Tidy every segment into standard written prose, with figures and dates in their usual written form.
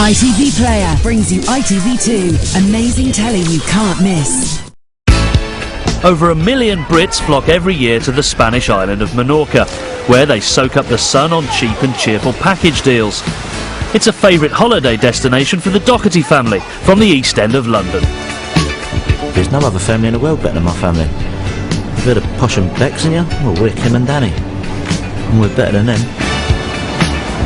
ITV Player brings you ITV2, amazing telly you can't miss. Over 1 million Brits flock every year to the Spanish island of Minorca, where they soak up the sun on cheap and cheerful package deals. It's a favourite holiday destination for the Doherty family from the East End of London. There's no other family in the world better than my family. You've heard of Posh and Bex, haven't you? Well, we're Kim and Danny. And we're better than them.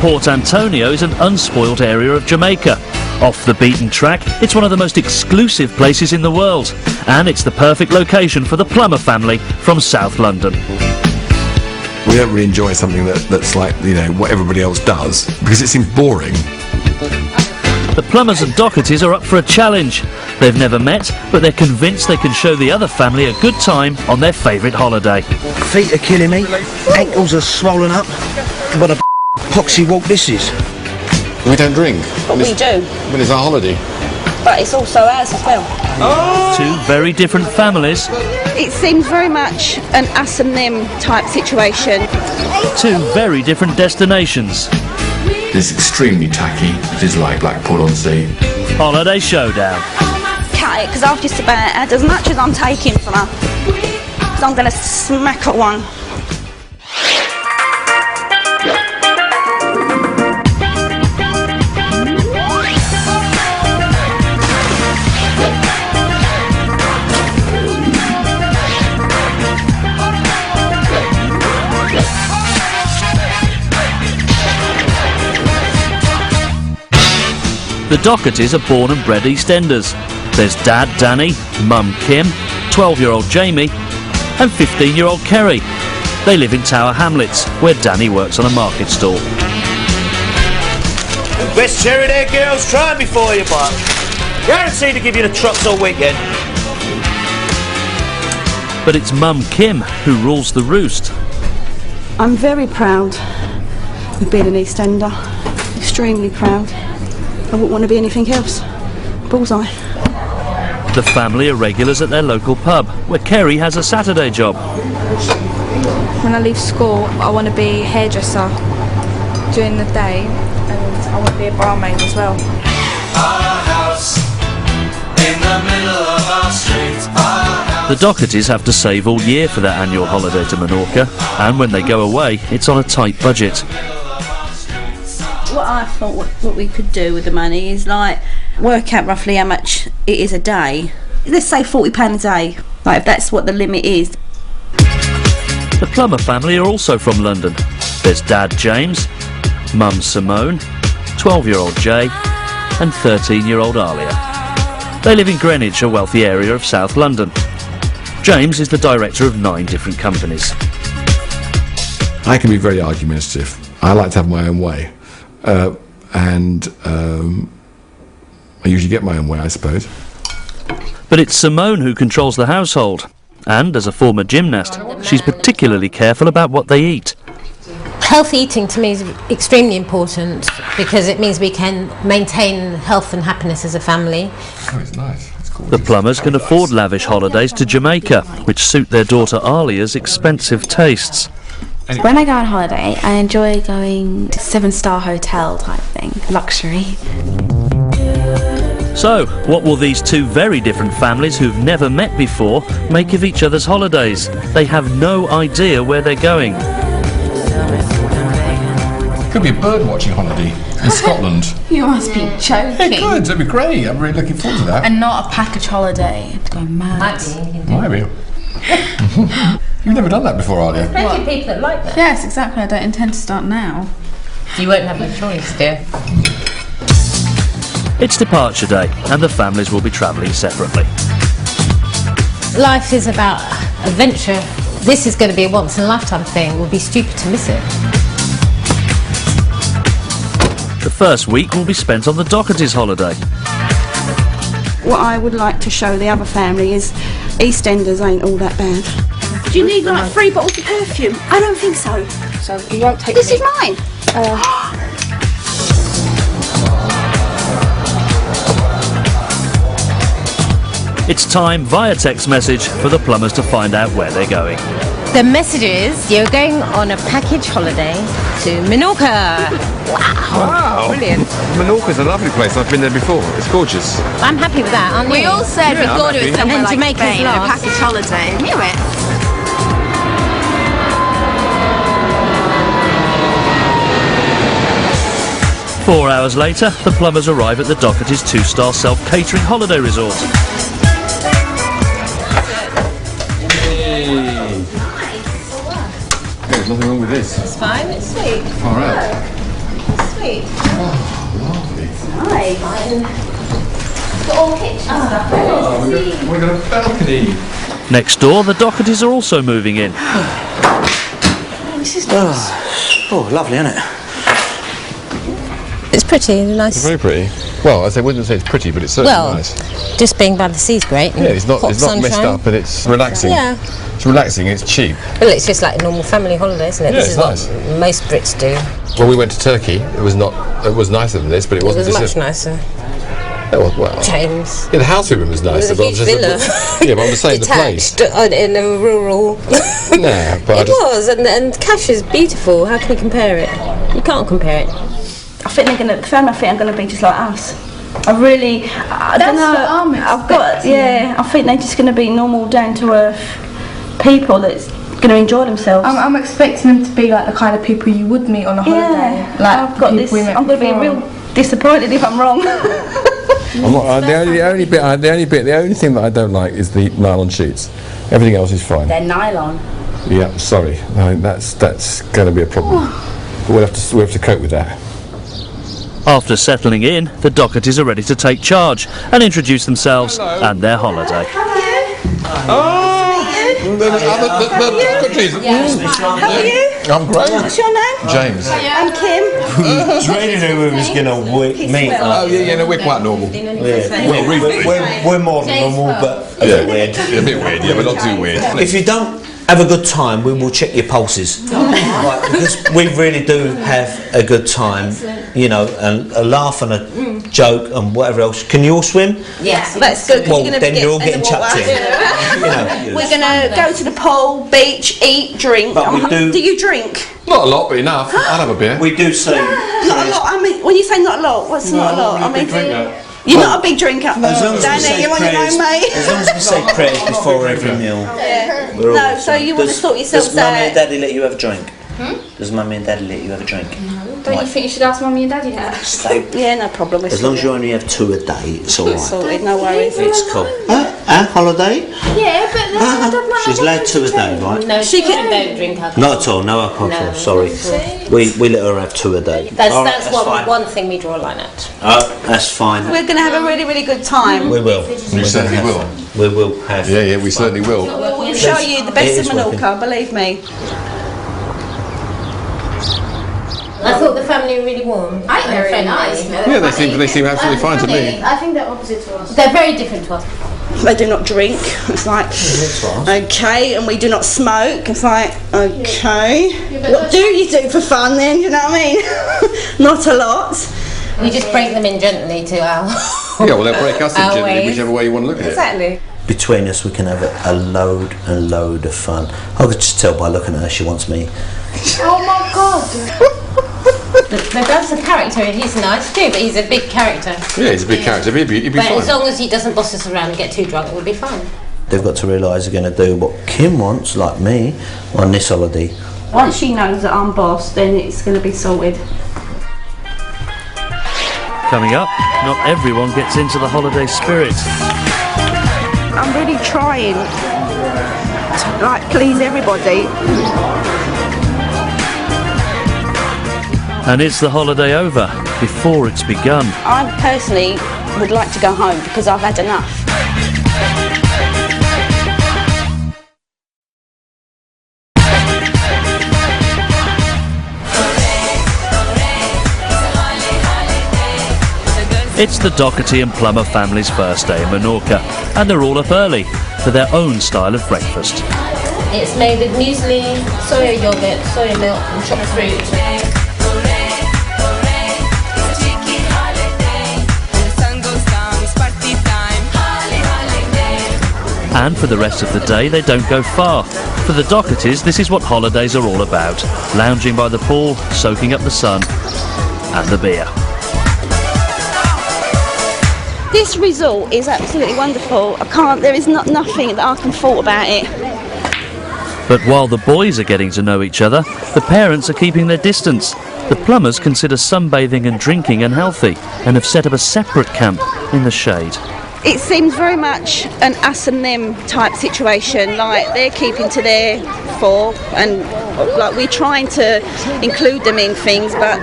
Port Antonio is an unspoilt area of Jamaica. Off the beaten track, it's one of the most exclusive places in the world, and it's the perfect location for the Plummer family from South London. We don't really enjoy something that's like, you know, what everybody else does, because it seems boring. The Plumbers and Dohertys are up for a challenge. They've never met, but they're convinced they can show the other family a good time on their favourite holiday. Feet are killing me, ankles are swollen up. What a poxy walk this is. We don't drink. But we do. But it's our holiday. But it's also ours as well. Two very different families. It seems very much an us and them type situation. Two very different destinations. It's extremely tacky. It is like Blackpool-on-Sea. Holiday Showdown. Cut it, because I've just about had as much as I'm taking from her. So I'm going to smack at one. The Dohertys are born and bred EastEnders. There's Dad Danny, Mum Kim, 12-year-old Jamie and 15-year-old Kerry. They live in Tower Hamlets, where Danny works on a market stall. Best cherry there, girls. Try them before you buy. Guaranteed to give you the trucks all weekend. But it's Mum Kim who rules the roost. I'm very proud of being an EastEnder. Extremely proud. I wouldn't want to be anything else. Bullseye. The family are regulars at their local pub, where Kerry has a Saturday job. When I leave school, I want to be a hairdresser during the day, and I want to be a barmaid as well. Our house in the middle of our street. The Dohertys have to save all year for their annual holiday to Minorca, and when they go away, it's on a tight budget. What I thought what we could do with the money is like work out roughly how much it is a day. Let's say £40 a day, like if that's what the limit is. The Plummer family are also from London. There's Dad James, Mum Simone, 12-year-old Jay and 13-year-old Alia. They live in Greenwich, a wealthy area of South London. James is the director of 9 different companies. I can be very argumentative. I like to have my own way. I usually get my own way, I suppose. But it's Simone who controls the household. And as a former gymnast, she's particularly careful about what they eat. Healthy eating to me is extremely important because it means we can maintain health and happiness as a family. Oh, it's nice. It's cool. The Plumbers can afford lavish holidays to Jamaica, which suit their daughter Alia's expensive tastes. When I go on holiday, I enjoy going to 7-star hotel type thing, luxury. So, what will these two very different families who've never met before make of each other's holidays? They have no idea where they're going. Could be a bird watching holiday in Scotland. You must be joking. It could, that'd be great. I'm really looking forward to that. And not a package holiday. Go mad. Maybe. You've never done that before, Alia? There's plenty of people that like that. Yes, exactly. I don't intend to start now. You won't have a choice, dear. It's departure day, and the families will be travelling separately. Life is about adventure. This is going to be a once-in-a-lifetime thing. It would be stupid to miss it. The first week will be spent on the Dohertys' holiday. What I would like to show the other family is EastEnders ain't all that bad. Do you need like 3 bottles of perfume? I don't think so. So you won't take This is mine. It's time via text message for the plumbers to find out where they're going. The message is you're going on a package holiday to Minorca. Wow. Brilliant. Minorca's a lovely place. I've been there before. It's gorgeous. I'm happy with that, aren't you? We all said we thought it was somewhere like Jamaica's Spain, a last. package holiday. Knew it. Four hours later, the plumbers arrive at the Doherty's 2-star self-catering holiday resort. There's nothing wrong with this. It's fine, it's sweet. All right. It's sweet. Nice. Got all kitchen stuff. We've got a balcony. Next door, the Dohertys are also moving in. This is nice. Oh, lovely, isn't it? It's pretty, nice. It's very pretty. Well, I wouldn't say it's pretty, but it's certainly nice. Just being by the sea is great. Yeah, it's not Hot messed sunshine. up, and it's relaxing. Yeah. It's relaxing. It's cheap. Well, it's just like a normal family holiday, isn't it? Yeah, This is it's nice. what most Brits do. When we went to Turkey, it was nicer than this, but it It wasn't. was much nicer. Well, James. yeah, the house we were in was It was nicer, a but huge villa. yeah, but I'm saying the place. Detached in a rural. Nah, but It was, and Cash is beautiful. How can you compare it? You can't compare it. I think the family are going to be just like us. I don't know. I've got, I think they're just going to be normal, down to earth people that's going to enjoy themselves. I'm expecting them to be like the kind of people you would meet on a holiday. Yeah, Like I've got this. I'm going to be real disappointed if I'm wrong. I'm not, the only thing that I don't like is the nylon sheets. Everything else is fine. They're nylon. Yeah, sorry. I mean, that's going to be a problem. But we'll have to cope with that. After settling in, the Dohertys are ready to take charge and introduce themselves and their holiday. The Dohertys. How are you? I'm great. What's your name? James. I'm Kim. Really knew we was going to meet. Oh yeah, no, we're quite normal. We're more than normal, but a bit weird. A bit weird, yeah, but not too weird. If you don't have a good time, we will check your pulses. Right, because we really do have a good time, you know, and a laugh and a joke and whatever else. Can you all swim? Yes, that's good. Well, then you're all getting chucked in. You know. We're going to go to the pool, beach, eat, drink. But we do- Do you drink? Not a lot, but enough. I'll have a beer. We do see. Not a lot. I mean, when you say not a lot, what's not a lot? I mean, you're not a big drinker. As long as we Danny, say you're on your prayers, own, mate. as long as we say prayers before every meal. Yeah. we're all No, so you want to sort yourselves Does Mummy and out. Daddy let you have a drink? Does Mummy and Daddy let you have a drink? Don't you think you should ask Mummy and Daddy that? Yeah, no problem. As long as you only have 2 a day, it's alright. Sorted, no worries. It's cool. Holiday? Yeah, but She's allowed 2 a day, right? No, she don't drink alcohol. Not at all, no alcohol, sorry. We let her have 2 a day. That's fine. one thing we draw a line at. That's fine. We're going to have a really, really good time. We will. We certainly will. We will have. Yeah, we certainly will. We'll show you the best It of is working. Minorca, believe me. I thought the family were really warm. I think they're and very friendly. nice. Yeah, they seem absolutely fine to me. I think they're opposite to us. They're very different to us. They do not drink. It's like, okay, and we do not smoke. It's like, okay. What do you do for fun then? You know what I mean? Not a lot. We just break them in gently to our. Yeah, well, they'll break us in Our gently, ways. whichever way you want to look at it. Exactly. Between us, we can have a load and load of fun. I could just tell by looking at her, she wants me. Oh my god! The dad's a character. He's nice too, but he's a big character. Yeah, he's a big character. He'd be But fine. as long as he doesn't boss us around and get too drunk, we'll be fine. They've got to realise they're going to do what Kim wants, like me, on this holiday. Once she knows that I'm boss, then it's going to be sorted. Coming up, not everyone gets into the holiday spirit. I'm really trying to please everybody. And is the holiday over before it's begun? I personally would like to go home because I've had enough. It's the Doherty and Plummer family's first day in Minorca, and they're all up early for their own style of breakfast. It's made with muesli, soya yogurt, soya milk, and chopped fruit. And for the rest of the day, they don't go far. For the Dohertys, this is what holidays are all about. Lounging by the pool, soaking up the sun and the beer. This resort is absolutely wonderful. There is nothing that I can fault about it. But while the boys are getting to know each other, the parents are keeping their distance. The Plumbers consider sunbathing and drinking unhealthy and have set up a separate camp in the shade. It seems very much an us and them type situation, like they're keeping to their four and like we're trying to include them in things, but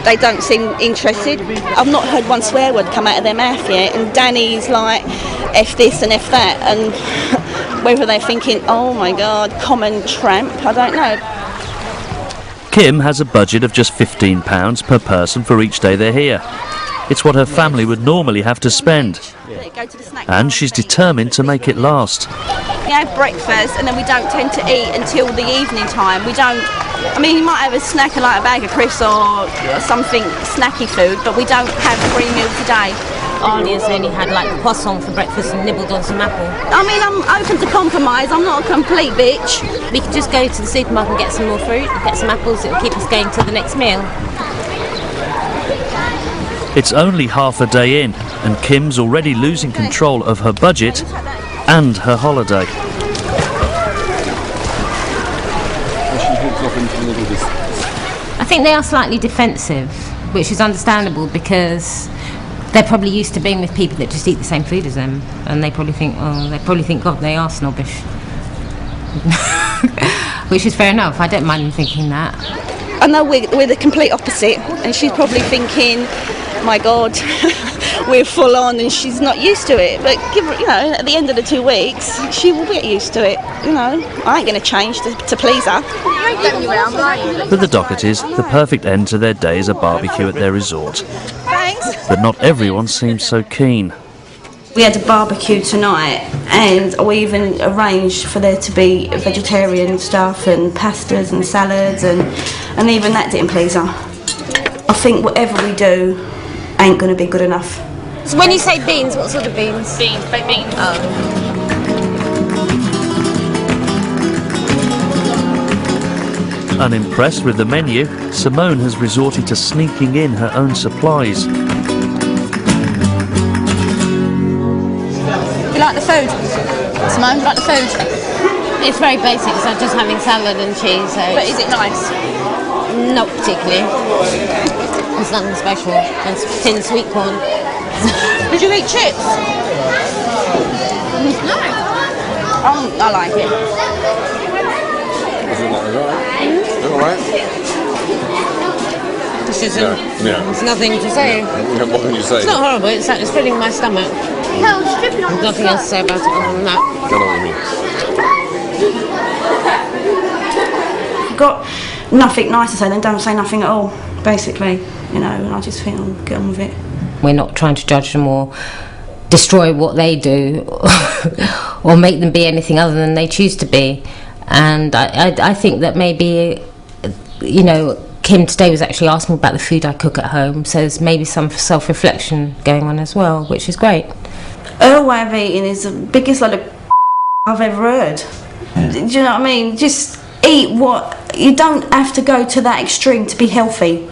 they don't seem interested. I've not heard one swear word come out of their mouth yet, and Danny's like F this and F that, and whether they're thinking, oh my God, common tramp, I don't know. Kim has a budget of just £15 per person for each day they're here. It's what her family would normally have to spend. And she's determined to make it last. We have breakfast and then we don't tend to eat until the evening time. We don't, I mean, you might have a snack like a bag of crisps or something snacky food, but we don't have 3 meals a day. Arnia's only had like poisson for breakfast and nibbled on some apple. I mean, I'm open to compromise. I'm not a complete bitch. We could just go to the supermarket and get some more fruit, get some apples. It'll keep us going till the next meal. It's only half a day in, and Kim's already losing control of her budget and her holiday. I think they are slightly defensive, which is understandable because they're probably used to being with people that just eat the same food as them, and they probably think, God, they are snobbish. Which is fair enough. I don't mind them thinking that. I know we're the complete opposite, and she's probably thinking, my God, we're full on, and she's not used to it. But give her, at the end of the 2 weeks, she will get used to it. I ain't going to change to please her. For the Dohertys, the perfect end to their day is a barbecue at their resort. Thanks. But not everyone seems so keen. We had a barbecue tonight, and we even arranged for there to be vegetarian stuff and pastas and salads, and even that didn't please her. I think whatever we do ain't going to be good enough. So when you say beans, what sort of beans? Beans, baked beans. Unimpressed with the menu, Simone has resorted to sneaking in her own supplies. You like the food? Simone, you like the food? It's very basic, so just having salad and cheese. So But is it nice? not particularly. It's nothing special. It's tin sweet corn. Did you eat chips? No. I like it. Alright? There's nothing to say. What can you say? It's not horrible, it's filling my stomach. There's nothing else to say about it other than that. I know what you mean. Got nothing nice to say, then don't say nothing at all, basically. And I just think I'll get on with it. We're not trying to judge them or destroy what they do or make them be anything other than they choose to be. And I think that maybe, Kim today was actually asking about the food I cook at home, so there's maybe some self-reflection going on as well, which is great. Her way of eating is the biggest lot of I've ever heard. Do you know what I mean? Just eat what... You don't have to go to that extreme to be healthy.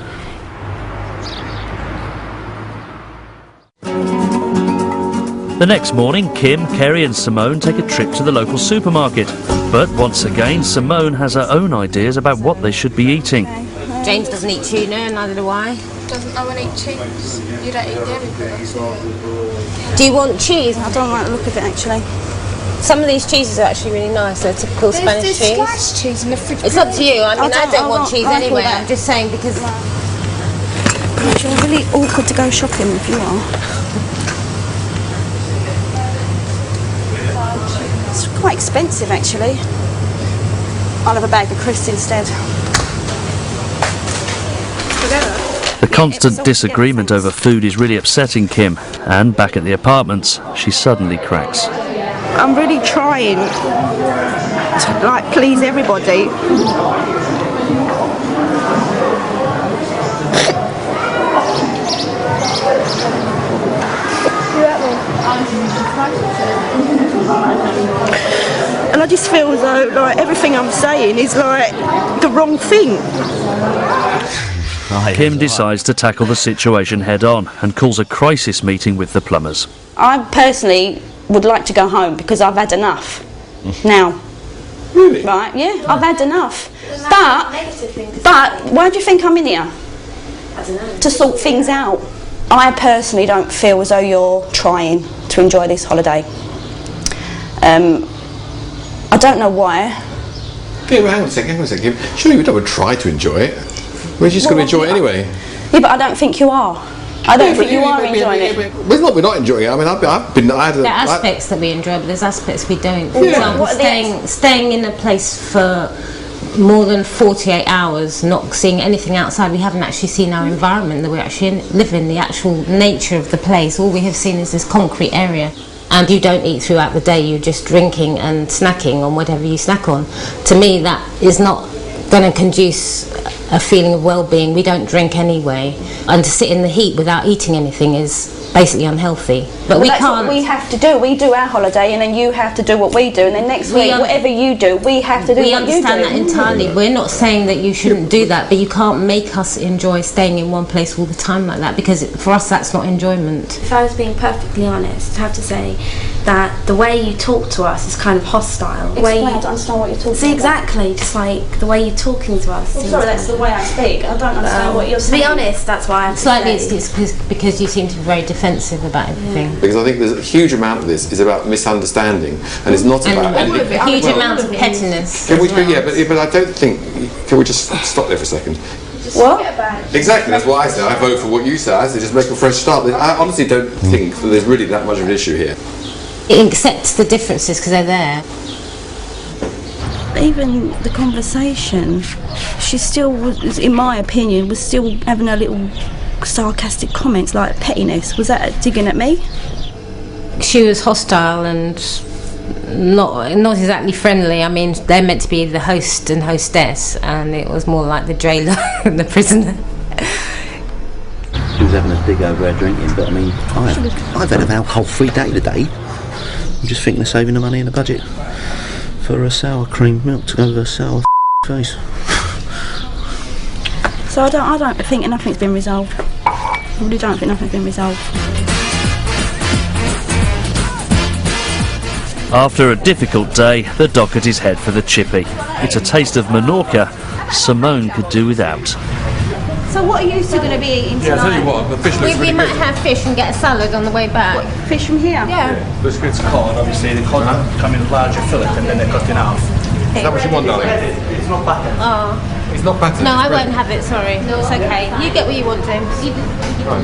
The next morning, Kim, Kerry and Simone take a trip to the local supermarket. But once again, Simone has her own ideas about what they should be eating. James doesn't eat tuna, neither do I. Doesn't no one eat cheese? You don't eat dairy products? Do you want cheese? I don't like the look of it, actually. Some of these cheeses are actually really nice. They're typical Spanish cheese. There's sliced cheese in the fridge. It's up to you. I mean, I don't want cheese I anyway. that. I'm just saying because... You're really awkward to go shopping if you are. It's quite expensive, actually. I'll have a bag of crisps instead. The constant disagreement over food is really upsetting Kim, and back at the apartments, she suddenly cracks. I'm really trying to please everybody. And I just feel as though like everything I'm saying is like the wrong thing. Kim decides to tackle the situation head on and calls a crisis meeting with the plumbers. I personally would like to go home because I've had enough now. Really? Right, yeah, I've had enough. But why do you think I'm in here? I don't know. To sort things out. I personally don't feel as though you're trying to enjoy this holiday. I don't know why. Yeah, well, hang on a second. Surely we don't try to enjoy it. We're just going to enjoy it anyway. Yeah, but I don't think you are. I don't think you are enjoying it. We're not enjoying it. I mean, there are aspects that we enjoy, but there's aspects we don't. For example, staying in a place for more than 48 hours, not seeing anything outside. We haven't actually seen our environment that we're actually living, the actual nature of the place. All we have seen is this concrete area. And you don't eat throughout the day, you're just drinking and snacking on whatever you snack on. To me, that is not going to conduce a feeling of well-being. We don't drink anyway, and to sit in the heat without eating anything is basically unhealthy. But we that's can't. What we have to do. We do our holiday, and then you have to do what we do, and then next week, whatever you do, we have to do what you do. We understand that entirely. We're not saying that you shouldn't do that, but you can't make us enjoy staying in one place all the time like that, because for us that's not enjoyment. If I was being perfectly honest, I have to say that the way you talk to us is kind of hostile. Explain, I don't understand what you're talking about. Exactly, just like the way you're talking to us. Well, sorry, that's the way I speak. I don't understand what you're saying. To be honest, that's why I'm slightly. It's because you seem to be very defensive about everything. Because I think there's a huge amount of this is about misunderstanding, and it's not about anything. A huge amount of pettiness. Can we? Yeah, but I don't think. Can we just stop there for a second? What? Exactly, that's what I say. I vote for what you say. I say just make a fresh start. I honestly don't think that there's really that much of an issue here. It accepts the differences because they're there. Even the conversation, she still was, in my opinion, was still having her little sarcastic comments like pettiness. Was that digging at me? She was hostile and not exactly friendly. I mean, they're meant to be the host and hostess, and it was more like the jailer and the prisoner. She was having a dig over her drinking, but I mean, I've had an alcohol-free day today. I'm just thinking of saving the money in the budget for a sour cream milk to go with a sour face. So I don't think nothing's been resolved. I really don't think nothing's been resolved. After a difficult day, the Dohertys head for the chippy. It's a taste of Minorca Simone could do without. So what are you two going to be eating tonight? Yeah, I'll tell you what, the fish looks really We might good. have fish and get a salad on the way back. What, fish from here? Yeah. Looks good. It's cod, obviously. The cod come in larger fillet and then they're cut in half. Is that what you want, darling? It's not battered. Oh. It's not battered. No, I it's bread. won't have it, sorry. No, it's okay. You get what you want, James. You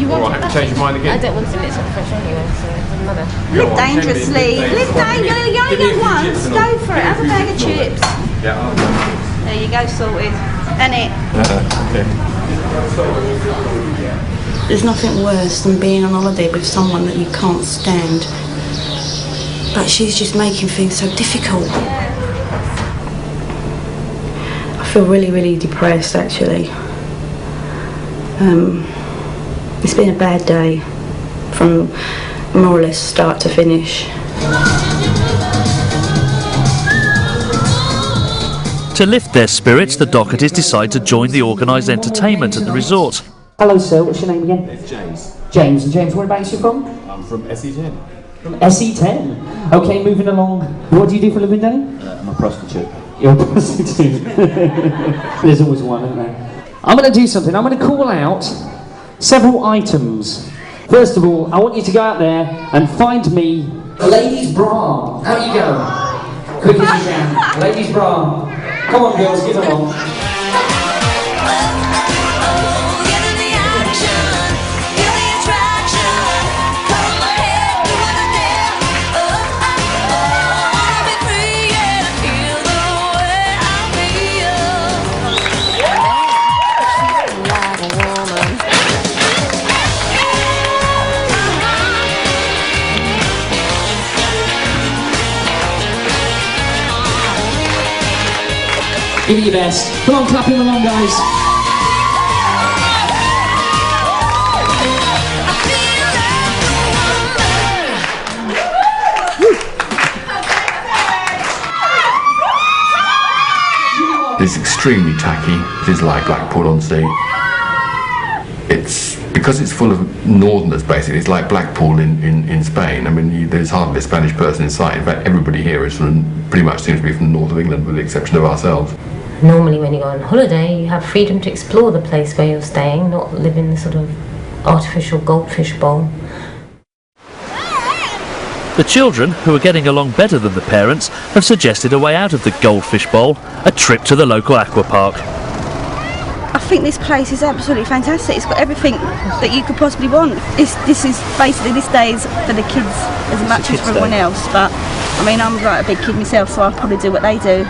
want I have to change your mind again. I don't want to mix up fresh anyway, so it doesn't matter. Live dangerously. Live dangerously. You only get once. Go for it. Have a bag of chips. Yeah. There you go, sorted. And it. Okay. There's nothing worse than being on holiday with someone that you can't stand. But she's just making things so difficult. I feel really, really depressed actually. It's been a bad day from more or less start to finish. To lift their spirits, the Dohertys decide to join the organised entertainment at the resort. Hello sir, what's your name again? It's James. James, and James, whereabouts are you from? I'm from SE10. From SE10? Okay, moving along. What do you do for a living, Danny? I'm a prostitute. You're a prostitute. There's always one, isn't there? I'm going to do something. I'm going to call out several items. First of all, I want you to go out there and find me a ladies' bra. How you go? Quick as you can. Ladies' bra. Come on, girls, give them one. Give it your best. Come on, clap him along, guys. is extremely tacky. It is like Blackpool-on-Sea. It's because it's full of northerners, basically. It's like Blackpool in Spain. I mean, there's hardly a Spanish person in sight. In fact, everybody here is pretty much seems to be from the north of England, with the exception of ourselves. Normally when you go on holiday, you have freedom to explore the place where you're staying, not live in the sort of artificial goldfish bowl. The children, who are getting along better than the parents, have suggested a way out of the goldfish bowl, a trip to the local aqua park. I think this place is absolutely fantastic. It's got everything that you could possibly want. This is basically, this day is for the kids as much as for everyone else. But I mean, I'm like a big kid myself, so I'll probably do what they do.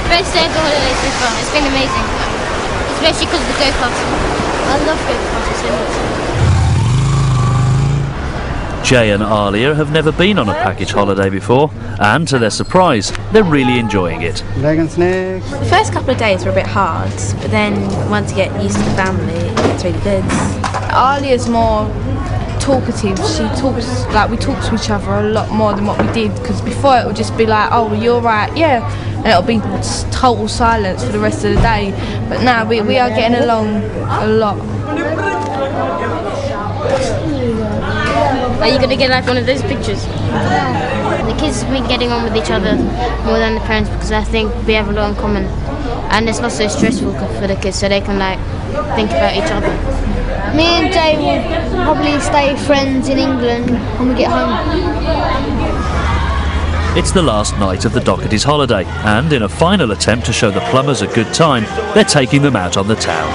First day of the holiday so far. It's been amazing, especially because of the go-karts. I love go-karts so much. Jay and Alia have never been on a package holiday before, and to their surprise, they're really enjoying it. Leg and snakes. The first couple of days were a bit hard, but then once you get used to the family, it's really good. Alia's more talkative. She talks, like, we talk to each other a lot more than what we did, because before it would just be like, oh, you're right, yeah, and it'll be total silence for the rest of the day. But now we are getting along a lot. Are you going to get like one of those pictures? The kids have been getting on with each other more than the parents, because I think we have a lot in common, and it's not so stressful for the kids, so they can like think about each other. Me and Jay will probably stay friends in England when we get home. It's the last night of the Doherty's holiday, and in a final attempt to show the plumbers a good time, they're taking them out on the town.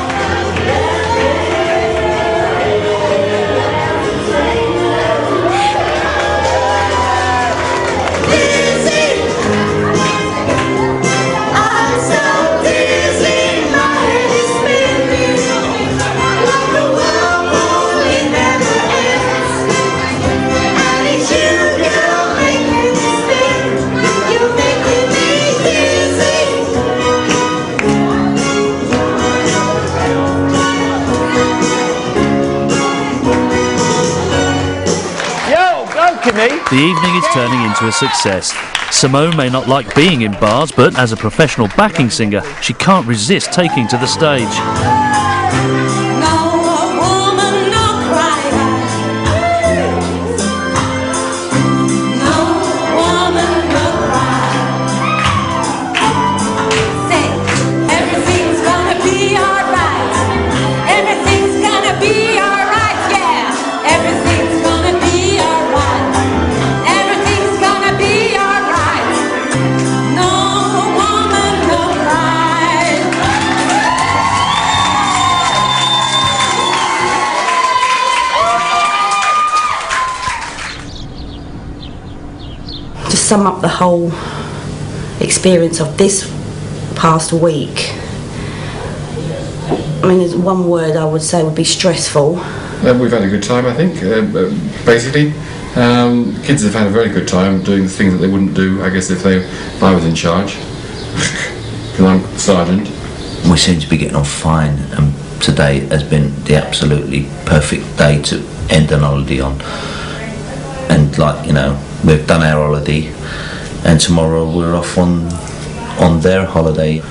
The evening is turning into a success. Simone may not like being in bars, but as a professional backing singer, she can't resist taking to the stage. Sum up the whole experience of this past week, I mean, there's one word I would say would be stressful. We've had a good time, I think, basically. Kids have had a very good time doing the things that they wouldn't do, I guess, if I was in charge, because I'm sergeant. We seem to be getting on fine, and today has been the absolutely perfect day to end an holiday on. And like, you know, we've done our holiday, and tomorrow we're off on their holiday.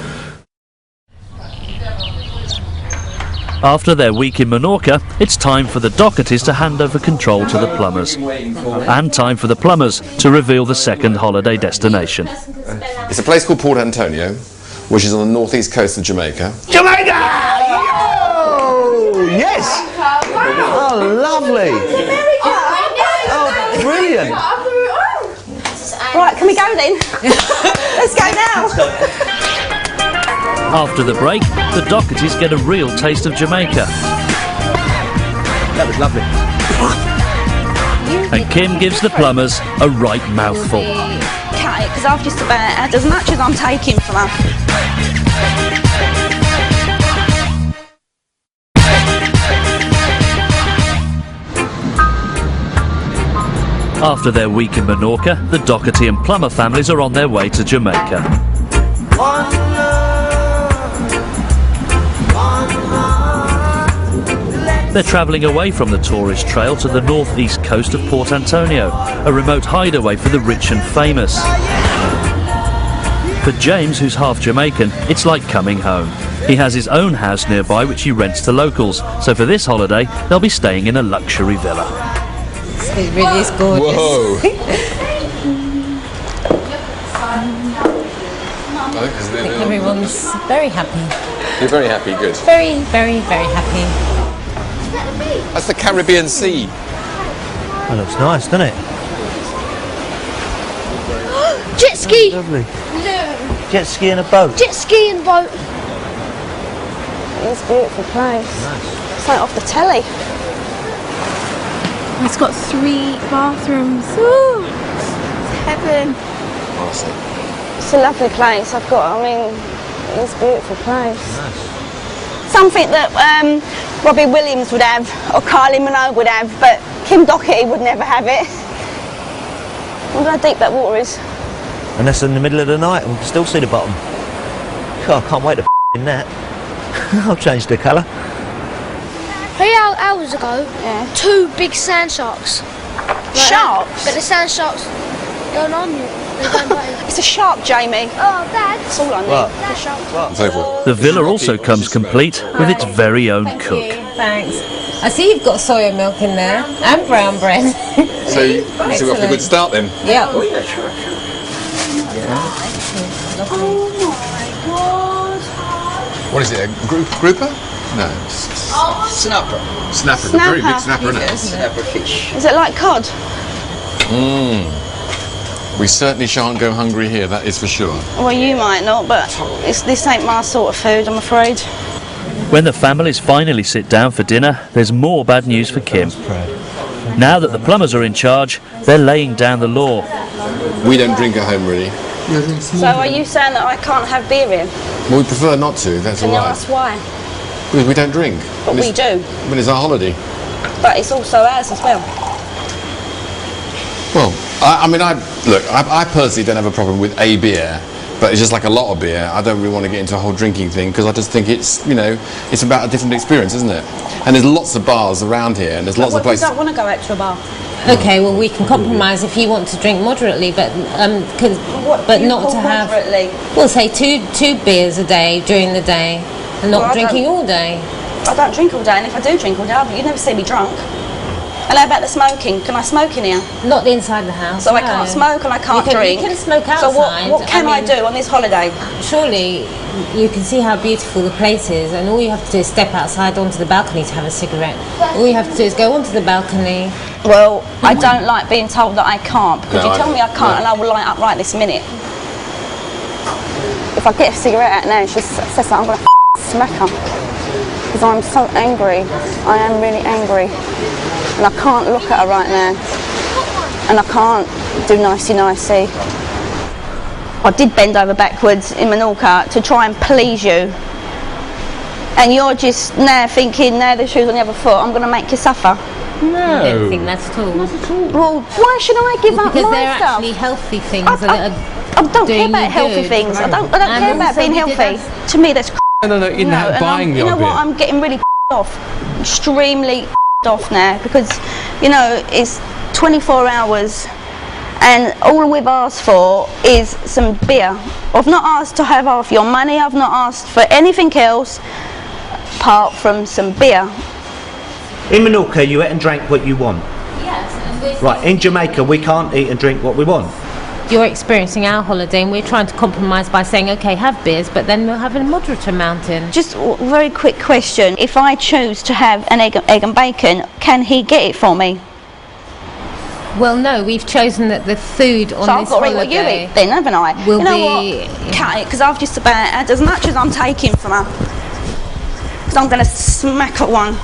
After their week in Minorca, it's time for the Dohertys to hand over control to the plumbers. And time for the plumbers to reveal the second holiday destination. It's a place called Port Antonio, which is on the northeast coast of Jamaica. Jamaica! Oh, yes! Oh, lovely! Oh, brilliant! Right, can we go then? Let's go now! After the break, the Dohertys get a real taste of Jamaica. That was lovely. And Kim gives the plumbers a right mouthful. Cut it, because I've just about had as much as I'm taking from her. After their week in Minorca, the Doherty and Plummer families are on their way to Jamaica. They're travelling away from the tourist trail to the northeast coast of Port Antonio, a remote hideaway for the rich and famous. For James, who's half Jamaican, it's like coming home. He has his own house nearby which he rents to locals, so for this holiday they'll be staying in a luxury villa. It really is gorgeous. Whoa. I think everyone's very happy. You're very happy, good. Very, very, very happy. That's the Caribbean Sea. That looks nice, doesn't it? Jet ski! Lovely. No. Jet ski and a boat. Jet ski and boat. It's a beautiful place. Nice. It's like off the telly. It's got 3 bathrooms. Ooh, it's heaven. Awesome. It's a lovely place. It's a beautiful place. Nice. Something that Robbie Williams would have, or Kylie Minogue would have, but Kim Doherty would never have it. I wonder how deep that water is. And that's in the middle of the night, and we can still see the bottom. God, I can't wait to in that. I'll change the colour. 3 hours ago, 2 big sand sharks. Sharks? But the sand sharks going on you. It's a shark, Jamie. Oh, Dad. That's all I need. What? The shark. And so forth. The villa also comes complete with its very own cook. Thanks. I see you've got soya milk in there and brown bread. So we're off to a good start then. Yeah. Oh my God. What is it, a grouper? No. Snapper. Snapper, a very big snapper, isn't it? Snapper fish. Is it like cod? We certainly shan't go hungry here, that is for sure. Well, you might not, but this ain't my sort of food, I'm afraid. When the families finally sit down for dinner, there's more bad news for Kim. Now that the plumbers are in charge, they're laying down the law. We don't drink at home, really. So are you saying that I can't have beer here? Well, we prefer not to, that's all Can you right. ask why? Because we don't drink. But we do. When it's our holiday. But it's also ours as well. Well, I personally don't have a problem with a beer, but it's just like a lot of beer. I don't really want to get into a whole drinking thing because I just think it's, it's about a different experience, isn't it? And there's lots of bars around here, and there's lots of places. I don't want to go out to a bar. Okay, well we can compromise if you want to drink moderately, but not to have. Moderately? Well, say two beers a day during the day, and not Well, drinking all day. I don't drink all day, and if I do drink all day, you never see me drunk. And how about the smoking? Can I smoke in here? Not inside the house. So I can't smoke and I can't drink. You can smoke outside. So what can I do on this holiday? Surely you can see how beautiful the place is, and all you have to do is step outside onto the balcony to have a cigarette. All you have to do is go onto the balcony. Well, I don't like being told that I can't, because No, you tell me I can't and I will light up right this minute. If I get a cigarette out now and she says that, I'm going to smack her. Because I'm so angry. I am really angry. And I can't look at her right now. And I can't do nicey-nicey. I did bend over backwards in Minorca to try and please you. And you're just now thinking, now the shoe's on the other foot, I'm going to make you suffer. No. I don't think that's at all. Well, why should I give up because my they're stuff? actually healthy things. I don't care about healthy things. I don't care about being healthy. To me, that's No, you're not buying you know what? I'm getting really off, extremely off now, because it's 24 hours, and all we've asked for is some beer. I've not asked to have half your money. I've not asked for anything else apart from some beer. In Minorca, you eat and drank what you want. Yes. Right, in Jamaica, we can't eat and drink what we want. You're experiencing our holiday, and we're trying to compromise by saying, okay, have beers, but then we'll have a moderate amount in. Just a very quick question. If I choose to have an egg and bacon, can he get it for me? Well, no, we've chosen that the food on so this I've got to eat holiday what you eat then, haven't I? will you know be... what? Cut it, because I've just about had as much as I'm taking from her. Because I'm going to smack at one.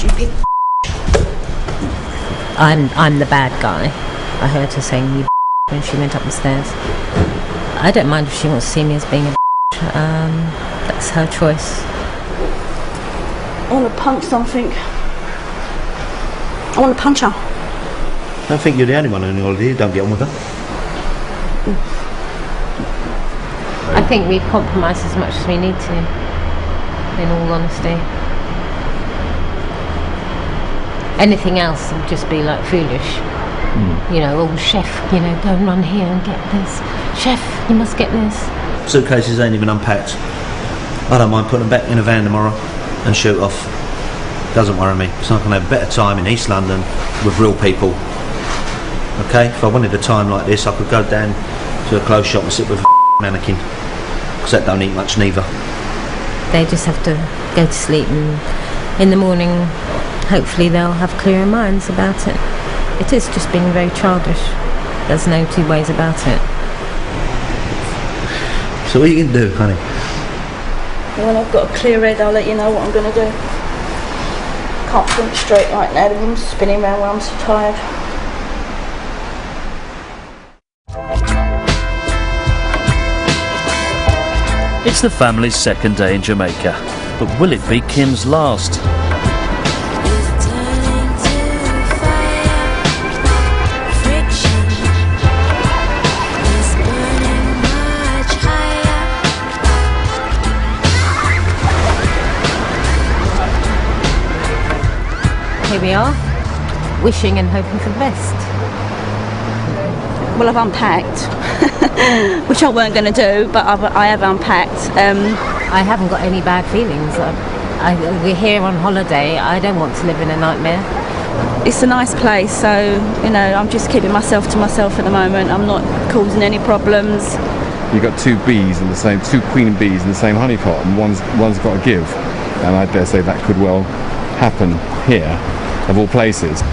stupid. I'm the bad guy. I heard her saying you when she went up the stairs. I don't mind if she wants to see me as being a that's her choice. I want to punch something. I want to punch her. I don't think you're the only one on the holiday who don't get on with her. I think we've compromised as much as we need to, in all honesty. Anything else would just be like foolish. You know, oh chef, you know, go and run here and get this. Chef, you must get this. Suitcases ain't even unpacked. I don't mind putting them back in a van tomorrow and shoot off. Doesn't worry me, because I can have a better time in East London with real people. Okay, if I wanted a time like this, I could go down to a clothes shop and sit with a mannequin, because that don't eat much neither. They just have to go to sleep, and in the morning hopefully they'll have clearer minds about it. It is just being very childish. There's no two ways about it. So what are you going to do, honey? When I've got a clear head, I'll let you know what I'm going to do. Can't think straight right now, the room's spinning around when I'm so tired. It's the family's second day in Jamaica, but will it be Kim's last? Here we are, wishing and hoping for the best. Well, I've unpacked, which I weren't going to do, but I have unpacked. I haven't got any bad feelings. We're here on holiday. I don't want to live in a nightmare. It's a nice place, so, you know, I'm just keeping myself to myself at the moment. I'm not causing any problems. You've got two queen bees in the same honey pot, and one's got to give. And I dare say that could well happen here, of all places.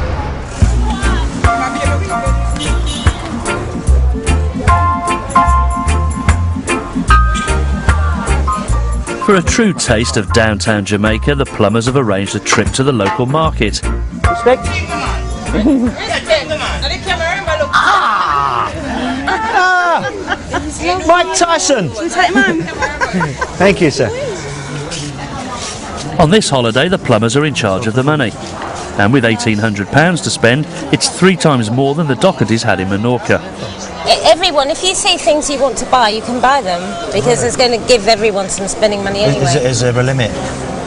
For a true taste of downtown Jamaica, the plumbers have arranged a trip to the local market. Respect. Mike Tyson! Thank you, sir. On this holiday, the plumbers are in charge of the money. And with £1,800 to spend, it's 3 times more than the Dohertys had in Minorca. Everyone, if you see things you want to buy, you can buy them, because it's going to give everyone some spending money anyway. Is there a limit?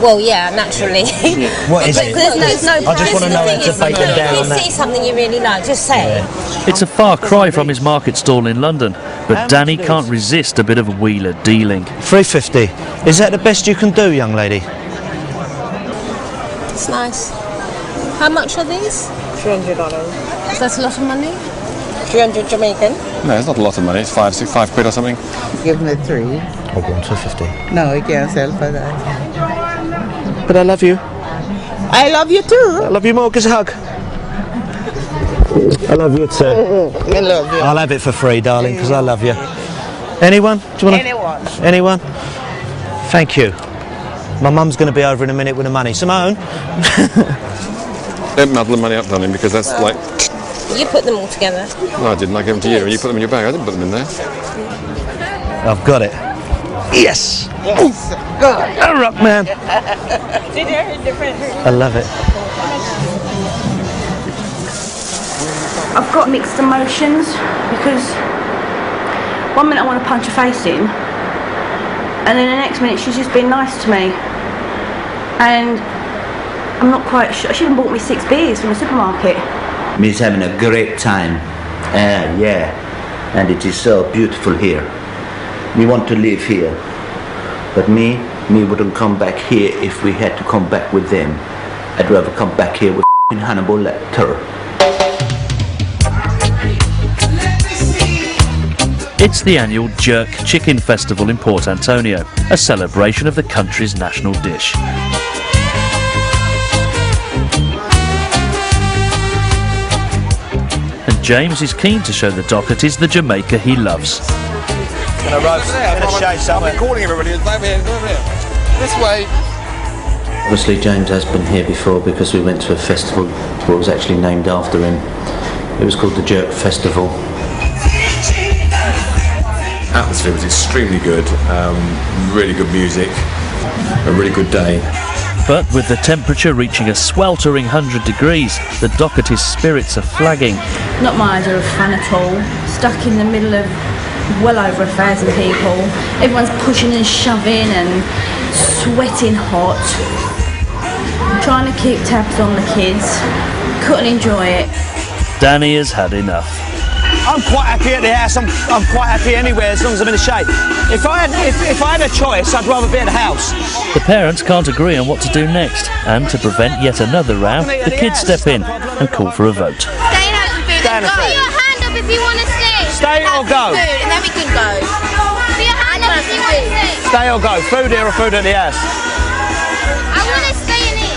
Well, yeah, naturally. What is it? There's no I just want to know how to break them down on If you see that. something you really like, just say it. It's a far cry from his market stall in London, but Danny can't resist a bit of wheeler dealing. $3.50. Is that the best you can do, young lady? It's nice. How much are these? $300. That's a lot of money. 300 Jamaican. No, it's not a lot of money. It's £5 quid or something. Give me 3. I'll go on $2.50. No, I can't sell for that. But I love you. I love you too. I love you more, because a hug. I love you too. I love you. I'll have it for free, darling, because I love you. Anyone? Do you want Anyone. Anyone? Thank you. My mum's going to be over in a minute with the money. Simone? Don't muddle the money up, darling, because that's like... You put them all together. No, I didn't. I gave them to you, and you put them in your bag. I didn't put them in there. I've got it. Yes! Yes. Good. A rock man. I love it. I've got mixed emotions, because one minute I want to punch her face in, and then the next minute she's just been nice to me. And I'm not quite sure. She even bought me 6 beers from the supermarket. Me's having a great time. Yeah, and it is so beautiful here. Me want to live here, but me wouldn't come back here if we had to come back with them. I'd rather come back here with Hannibal Lecter. It's the annual Jerk Chicken Festival in Port Antonio, a celebration of the country's national dish. And James is keen to show the Dohertys the Jamaica he loves. Gonna roast, gonna shave somewhere. I've been calling everybody. It's over here, over here. This way. Obviously James has been here before because we went to a festival that was actually named after him. It was called the Jerk Festival. Atmosphere was extremely good, really good music, a really good day. But with the temperature reaching a sweltering 100 degrees, the Doherty's spirits are flagging. Not my idea of fun at all. Stuck in the middle of well over 1,000 people. Everyone's pushing and shoving and sweating hot. Trying to keep tabs on the kids. Couldn't enjoy it. Danny has had enough. I'm quite happy at the house. I'm quite happy anywhere as long as I'm in the shape. If I had a choice, I'd rather be at the house. The parents can't agree on what to do next, and to prevent yet another row, the kids step in and call for a vote. Stay and have some food. Stay and have Put food. your hand up if you want to stay. Stay or go? Food, and then we can go. Put your hand up if you want to stay. Stay or go. Food here or food at the house? I want to stay in it.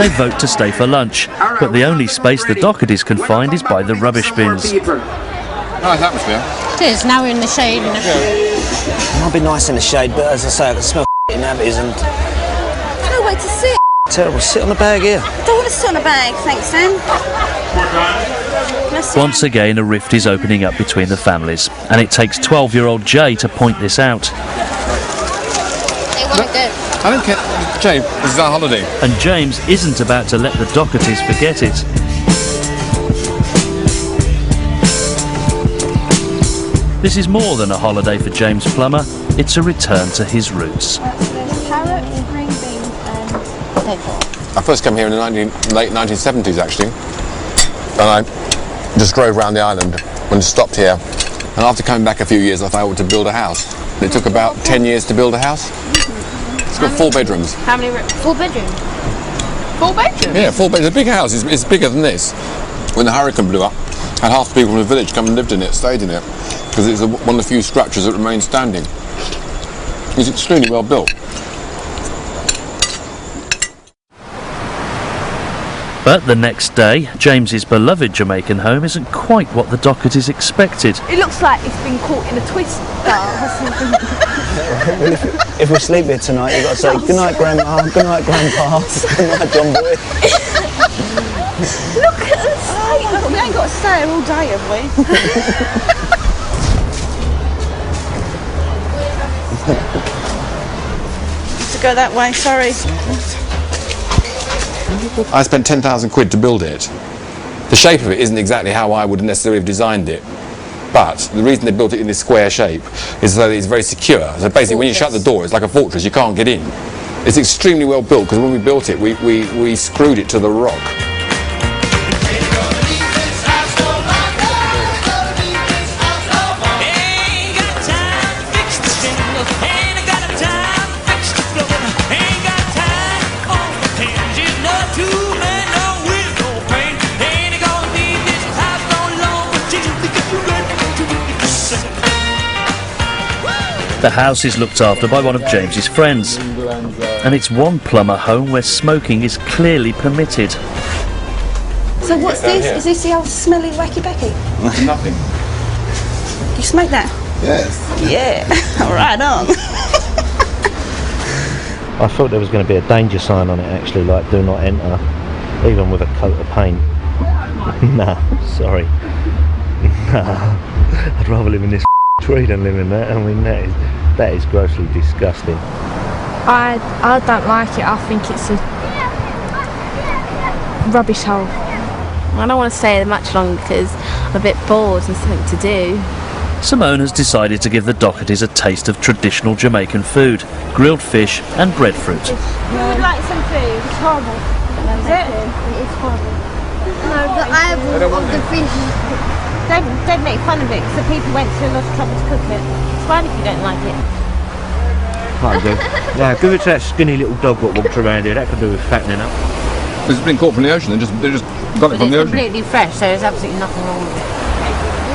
They vote to stay for lunch, but the only space the Dohertys can find is by the rubbish bins. Nice atmosphere. It is, now we're in the shade and everything. It might be nice in the shade, but as I say, I can smell navvies and Nowhere to sit. terrible. Sit on the bag here. Don't want to sit on a bag, thanks, Sam. Once again, a rift is opening up between the families, and it takes 12-year-old Jay to point this out. They want to go. I don't care. Jay, this is our holiday. And James isn't about to let the Dohertys forget it. This is more than a holiday for James Plummer, it's a return to his roots. There's carrot and green beans and potato. I first came here in the late 1970s, actually. And I just drove around the island and stopped here. And after coming back a few years, I thought to build a house. And it took about 10 years to build a house. It's got 4 bedrooms. How many? 4 bedrooms. 4 bedrooms? Yeah, 4 bedrooms. It's a big house. It's bigger than this. When the hurricane blew up, and half the people from the village come and lived in it, stayed in it, because it's one of the few structures that remain standing. It's extremely well built. But the next day, James's beloved Jamaican home isn't quite what the Dohertys expected. It looks like it's been caught in a twist or something. Well, if we sleep here tonight, you've got to say good night, Grandma, good night, Grandpa, good night, John Boy. Look at us! We ain't got to stay here all day, have we? To go that way, sorry. I spent 10,000 quid to build it. The shape of it isn't exactly how I would necessarily have designed it. But the reason they built it in this square shape is so that it's very secure. So basically when you shut the door, it's like a fortress, you can't get in. It's extremely well built because when we built it, we screwed it to the rock. The house is looked after by one of James's friends, and it's one Plummer home where smoking is clearly permitted. So what's this? Is this the old smelly wacky Becky? Nothing. You smoke that? Yes. Yeah. Right on. I thought there was going to be a danger sign on it actually, like do not enter, even with a coat of paint. Nah, sorry. Nah, I'd rather live in this tree than live in that. I mean, that is grossly disgusting. I don't like it. I think it's a rubbish hole. I don't want to stay there much longer because I'm a bit bored and something to do. Simone has decided to give the Dohertys a taste of traditional Jamaican food, grilled fish and breadfruit. You would like some food? It's horrible. Is it? It is horrible. No, the eyeball of the fish. Don't make fun of it because the people went to a lot of trouble to cook it. It's fine if you don't like it. Quite good. Yeah, give it to that skinny little dog that walks around here. That could do with fattening up. It's been caught from the ocean. They just got it But from the it's ocean. completely fresh, so there's absolutely nothing wrong with it.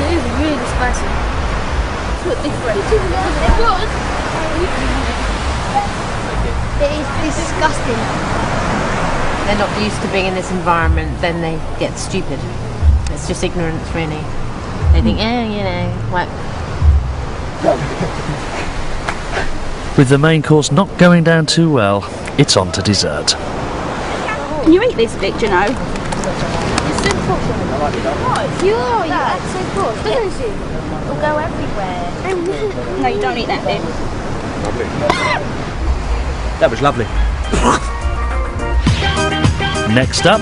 It is really spicy. It's not different. It is disgusting. They're not used to being in this environment, then they get stupid. It's just ignorance, really. They think, you know, like... With the main course not going down too well, it's on to dessert. Can you eat this bit, do you know? You act so cool, doesn't she? It'll go everywhere. No, you don't eat that bit. That was lovely. Next up,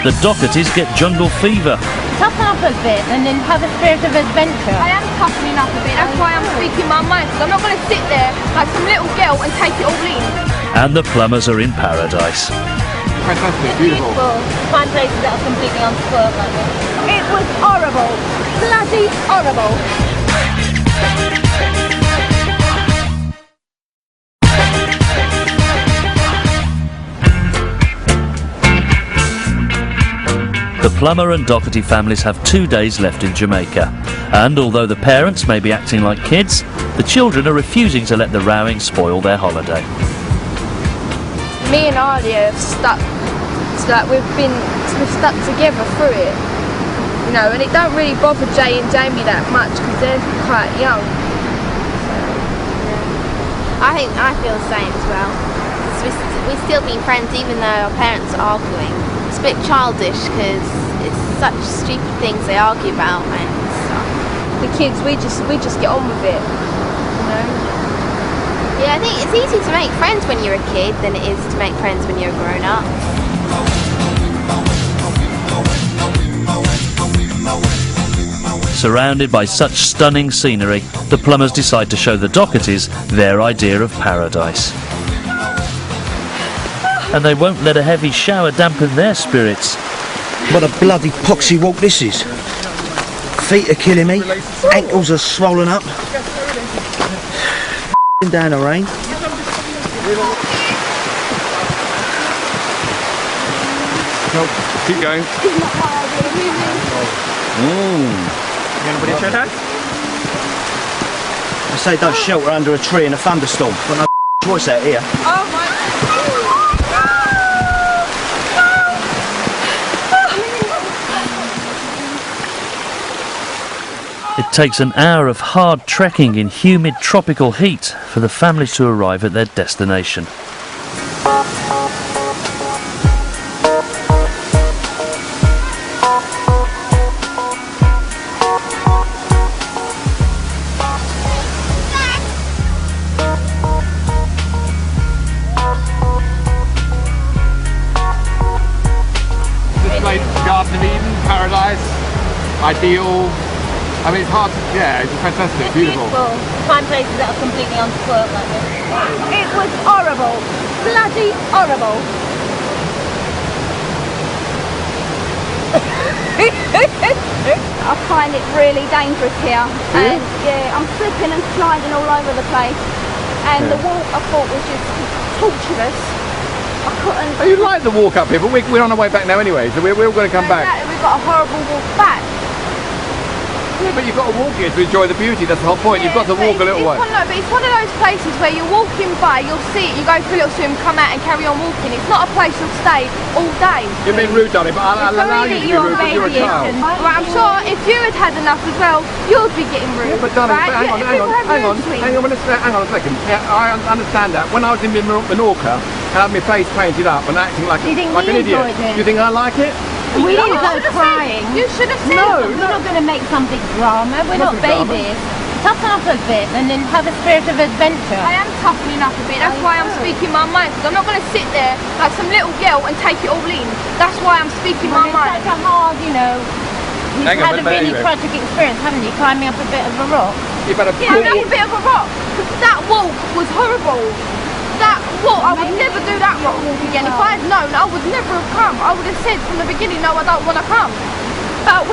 the Dohertys get jungle fever. Toughen up a bit and then have a spirit of adventure. I am toughening up a bit, that's why I'm speaking my mind, because I'm not going to sit there like some little girl and take it all in. And the plumbers are in paradise. Fantastic, beautiful. Find places that are completely unspoiled like this. It was horrible. Bloody horrible. The Plummer and Doherty families have 2 days left in Jamaica, and although the parents may be acting like kids, the children are refusing to let the rowing spoil their holiday. Me and Alia have stuck, so that we've stuck together through it, you know, and it don't really bother Jay and Jamie that much because they're quite young. I feel the same as well. We've still been friends even though our parents are arguing. It's a bit childish because it's such stupid things they argue about and stuff. The kids, we just get on with it, you know. Yeah, I think it's easier to make friends when you're a kid than it is to make friends when you're a grown up. Surrounded by such stunning scenery, the Plumbers decide to show the Dohertys their idea of paradise. And they won't let a heavy shower dampen their spirits. What a bloody poxy walk this is. Feet are killing me, ankles are swollen up. Down the rain. No, keep going. Anybody at Showdown? I say don't shelter under a tree in a thunderstorm. Got no choice out here. Oh my. It takes an hour of hard trekking in humid tropical heat for the families to arrive at their destination. This place, Garden of Eden, paradise, ideal. I mean, it's hard to, yeah, it's fantastic, beautiful. Find places that are completely unspoiled like this. It was horrible. Bloody horrible. I find it really dangerous here. And yeah, I'm slipping and sliding all over the place. And the walk I thought was just torturous. I couldn't. Oh, you like the walk up here, but we're on our way back now anyway, so we're all going to come back. We've got a horrible walk back. Yeah, but you've got to walk here to enjoy the beauty, that's the whole point. You've got to walk a little way. But it's one of those places where you're walking by, you'll see it, you go for a little swim, come out and carry on walking. It's not a place you'll stay all day. You're being rude, darling, but I'll allow you to be rude because you're a child. Right, I'm sure if you had had enough as well, you'd be getting rude. Yeah, but darling, right? hang on a second. Yeah, I understand that. When I was in Minorca, I had my face painted up and acting like an idiot. Do you think I like it? We didn't go crying. You should have said We're not going to make some big drama. We're not babies. Toughen up a bit and then have a spirit of adventure. I am toughening up a bit. That's why I'm speaking my mind. Because I'm not going to sit there like some little girl and take it all in. That's why I'm speaking my mind. It's such a hard, you know. You've had a really tragic experience, haven't you? Climbing up a bit of a rock. Yeah, a bit of a rock. That walk was horrible. That walk, I would never do that rock walk again. If I had known, I would never have come. I would have said from the beginning, no, I don't want to come. But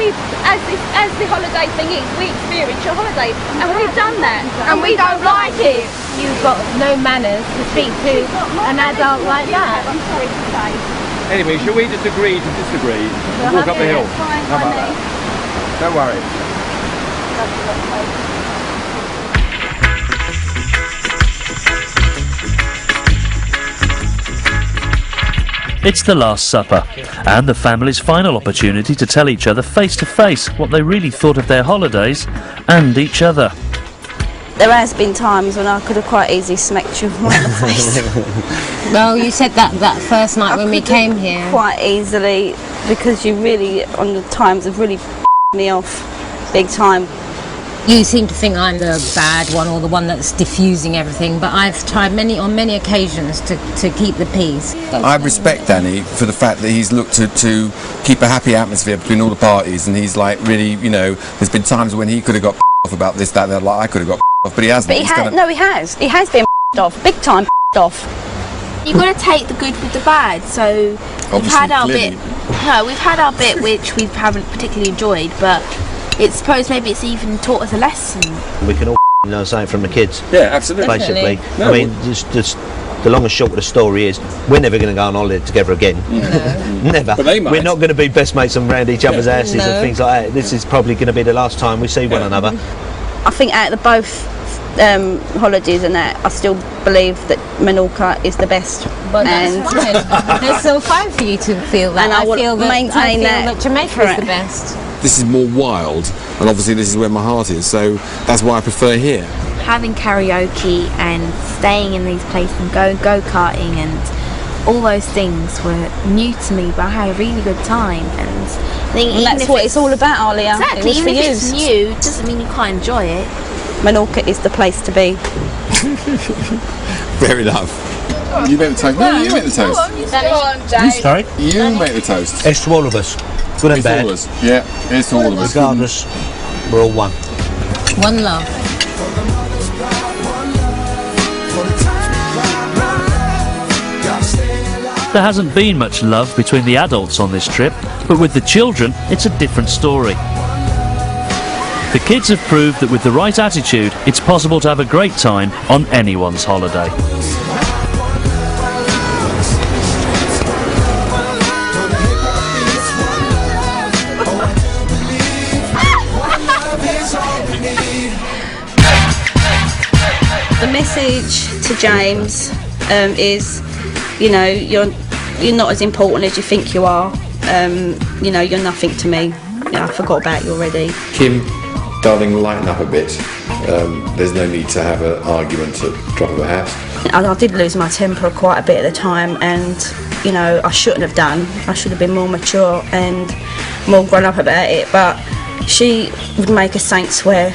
as the holiday thing is, we experience your holiday, and we've done that, and we don't like it. You've got no manners to speak to an adult like that. I'm sorry to say. Anyway, shall we just agree to disagree and walk up the hill? How about that? Don't worry. It's the Last Supper, and the family's final opportunity to tell each other face to face what they really thought of their holidays and each other. there has been times when I could have quite easily smacked you right in the face. Well, you said that first night when we came here. Quite easily, because you really, on the times, have really me off big time. You seem to think I'm the bad one or the one that's diffusing everything, but I've tried on many occasions to keep the peace. I respect Danny for the fact that he's looked to keep a happy atmosphere between all the parties, and he's like really, you know, there's been times when he could have got off about this, that, like I could have got off, but he hasn't. But he has. He has been off, big time off. You've got to take the good with the bad. So we've had our bit. No, we've had our bit which we haven't particularly enjoyed, but it's suppose maybe it's even taught us a lesson. We can all learn something from the kids. Yeah, absolutely. Basically. No, I mean, just the long and short of the story is we're never going to go on holiday together again. No. Never. But they might. We're not going to be best mates and round each other's asses and things like that. This is probably going to be the last time we see one another. I think out of the both holidays and that, I still believe that Minorca is the best. But that's fine. It's still fine for you to feel that. And I feel that Jamaica is the best. This is more wild, and obviously this is where my heart is, so that's why I prefer here. Having karaoke and staying in these places and go-karting and all those things were new to me, but I had a really good time. And I think that's what it's all about, Alia. Exactly. It was Even for if you. it's new, it doesn't mean you can't enjoy it. Minorca is the place to be. Fair enough. You make the toast. No, you make the toast. Sorry? You make the toast. It's to all of us. Good and It's bad. all of us. Yeah, it's to all of us. Regardless, we're all one. One love. There hasn't been much love between the adults on this trip, but with the children, it's a different story. The kids have proved that with the right attitude, it's possible to have a great time on anyone's holiday. The message to James is, you know, you're not as important as you think you are. You know, you're nothing to me. I forgot about you already. Kim, darling, lighten up a bit. There's no need to have an argument at the drop of a hat. I did lose my temper quite a bit at the time, and you know, I shouldn't have done. I should have been more mature and more grown up about it, but she would make a saint swear.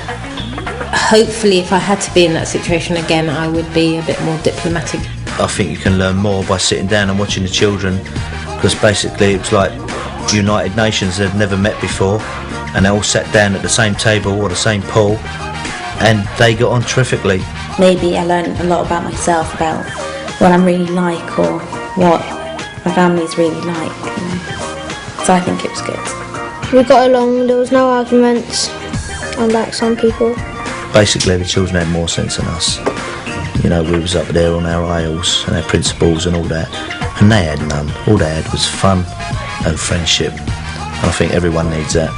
Hopefully, if I had to be in that situation again, I would be a bit more diplomatic. I think you can learn more by sitting down and watching the children, because basically it's like United Nations. They've never met before, and they all sat down at the same table or the same pool, and they got on terrifically. Maybe I learned a lot about myself, about what I'm really like or what my family's really like, you know. So I think it was good. We got along, there was no arguments, unlike some people. Basically the children had more sense than us. You know, we was up there on our aisles and our principles and all that, and they had none. All they had was fun and friendship, and I think everyone needs that.